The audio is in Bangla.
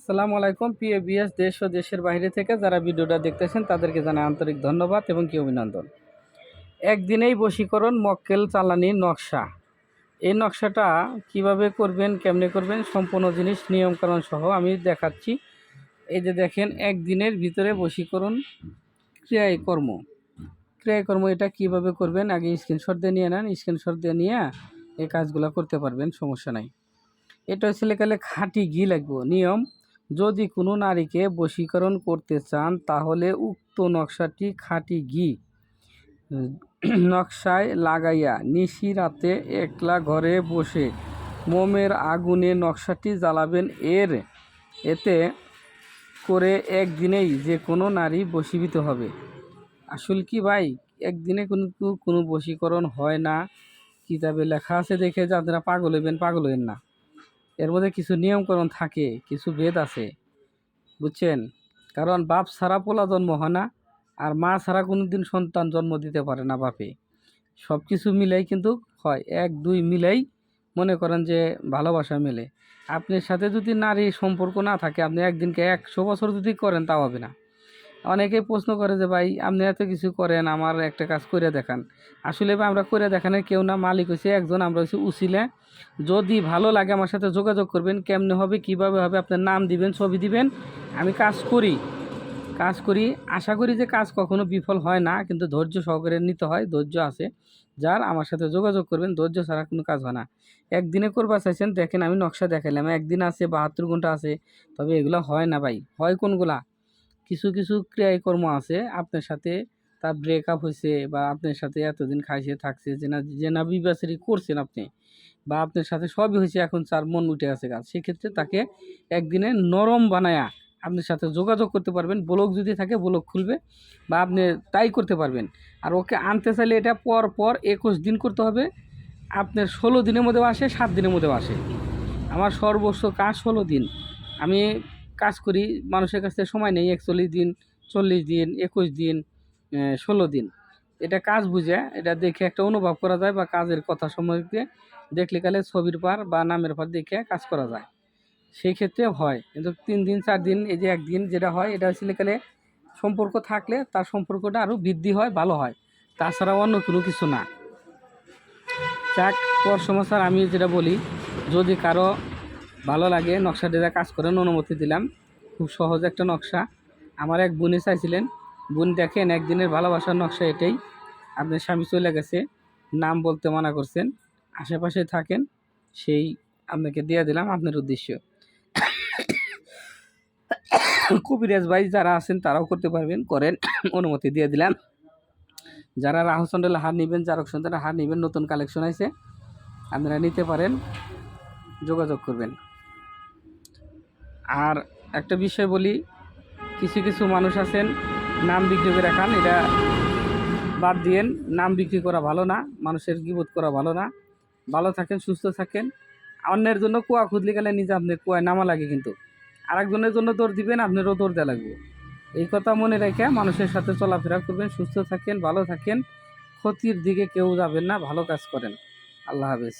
আসসালামু আলাইকুম। প্রিয় বিএস দেশ ও দেশের বাইরে থেকে যারা ভিডিওটা দেখতেছেন তাদেরকে জানাই আন্তরিক ধন্যবাদ এবং কি অভিনন্দন। একদিনেই বশীকরণ মক্কেল চালানির নকশা। এই নকশাটা কিভাবে করবেন, কেমনে করবেন, সম্পূর্ণ জিনিস নিয়মকানুন সহ আমি দেখাচ্ছি। এই যে দেখেন, একদিনের ভিতরে বশীকরণ ক্রিয়াকর্ম এটা কিভাবে করবেন আগে স্ক্রিনশট দিয়ে নিয়ে নেন। স্ক্রিনশট দিয়ে নিয়ে এই কাজগুলো করতে পারবেন, সমস্যা নাই। এটা হচ্ছে লেখালে খাঁটি ঘি লাগবে। নিয়ম: যদি কোনো নারীকে বশীকরণ করতে চান তাহলে উক্ত নকশাটি খাঁটি ঘি নকশায় লাগাইয়া নিশি রাতে একলা ঘরে বসে মোমের আগুনে নকশাটি জ্বালাবেন। এতে করে একদিনেই যে কোনো নারী বশীভূত হবে। আসল কি ভাই, একদিনে কোনো বশীকরণ হয় না। কিতাবে লেখা আছে দেখে যে আপনারা পাগল হইবেন না। এর মধ্যে কিছু নিয়মকরণ থাকে, কিছু ভেদ আছে, বুঝছেন? কারণ বাপ ছাড়া পোলা জন্ম হয় না, আর মা ছাড়া কোনো দিন সন্তান জন্ম দিতে পারে না বাপে। সব কিছু মিলাই কিন্তু হয়, এক দুই মিলাই মনে করেন যে ভালোবাসা মেলে। আপনার সাথে যদি নারী সম্পর্ক না থাকে, আপনি একদিনকে 100 বছর যদি করেন তাও হবে না। অনেকে প্রশ্ন করে যে ভাই আপনি এত কিছু করেন, আমার একটা কাজ করে দেখান। আসলে ভাই আমরা করে দেখানোর কেউ না, মালিক হচ্ছে একজন, আমরা হচ্ছে উসিলে। যদি ভালো লাগে আমার সাথে যোগাযোগ করবেন। কেমনে হবে, কিভাবে হবে, আপনার নাম দিবেন, ছবি দিবেন, আমি কাজ করি। আশা করি যে কাজ কখনো বিফল হয় না, কিন্তু ধৈর্য সহকারে নিতে হয়। ধৈর্য আছে যার আমার সাথে যোগাযোগ করবেন, ধৈর্য ছাড়া কোনো কাজ হয় না। একদিনে করবা চাইছেন, দেখেন আমি নকশা দেখাইলাম, একদিন আছে, 72 ঘন্টা আছে, তবে এগুলো হয় না ভাই। হয় কোনগুলা? কিছু কিছু ক্রিয়াকর্ম আছে, আপনার সাথে তার ব্রেকআপ হয়েছে, বা আপনার সাথে এতদিন খাইছে থাকছে, যে না বিবাচারি করছেন আপনি, বা আপনার সাথে সবই হয়েছে, এখন তার মন উঠে গেছে কাজ, সেক্ষেত্রে তাকে একদিনে নরম বানায়া আপনার সাথে যোগাযোগ করতে পারবেন। ব্লক যদি থাকে ব্লক খুলবে, বা আপনি তাই করতে পারবেন। আর ওকে আনতে চাইলে এটা পর 21 দিন করতে হবে। আপনার 16 দিনের মধ্যেও আসে, 7 দিনের মধ্যেও আসে। আমার সর্বোচ্চ কাজ 16 দিন। আমি কাজ করি, মানুষের কাছ থেকে সময় নেই 41 দিন, 40 দিন, 21 দিন, 16 দিন। এটা কাজ বুঝে, এটা দেখে একটা অনুভব করা যায়, বা কাজের কথা সম্পর্কে দেখলে কালে ছবির পার বা নামের পার দেখে কাজ করা যায়। সেই ক্ষেত্রে হয়, কিন্তু 3 দিন 4 দিন, এই যে একদিন যেটা হয়, এটা হচ্ছে কালে সম্পর্ক থাকলে তার সম্পর্কটা আরও বৃদ্ধি হয়, ভালো হয়। তাছাড়া অন্য কোনো কিছু না। যাক, পর সমস্যার আমি যেটা বলি, যদি কারো ভালো লাগে নকশাটিতে কাজ করেন, অনুমতি দিলাম। খুব সহজ একটা নকশা। আমার এক বোনে চাইছিলেন, বোন দেখেন একদিনের ভালোবাসার নকশা এটাই। আপনার স্বামী চলে গেছে, নাম বলতে মানা করছেন, আশেপাশে থাকেন, সেই আপনাকে দিয়ে দিলাম আপনার উদ্দেশ্য। কবিরাজ ভাই যারা আছেন তারাও করতে পারবেন, করেন, অনুমতি দিয়ে দিলাম। যারা রাহুচন্দ্রের হার নেবেন, জারকচন্দ্রের হার নেবেন, নতুন কালেকশন আছে, আপনারা নিতে পারেন, যোগাযোগ করবেন। আর একটা বিষয় বলি, কিছু কিছু মানুষ আছেন নাম বিক্রি করে রাখান, এটা বাদ দিয়েন। নাম বিক্রি করা ভালো না, মানুষের গীবত করা ভালো না। ভালো থাকেন, সুস্থ থাকেন। অন্যের জন্য কুয়া খুদলি গেলে নিজে আপনার কুয়ায় নামা লাগে, কিন্তু আরেকজনের জন্য দৌড় দিবেন, আপনারও দৌড় দেওয়া লাগবে। এই কথা মনে রেখে মানুষের সাথে চলাফেরা করবেন, সুস্থ থাকেন, ভালো থাকেন, ক্ষতির দিকে কেউ যাবেন না, ভালো কাজ করেন। আল্লাহ হাফেজ।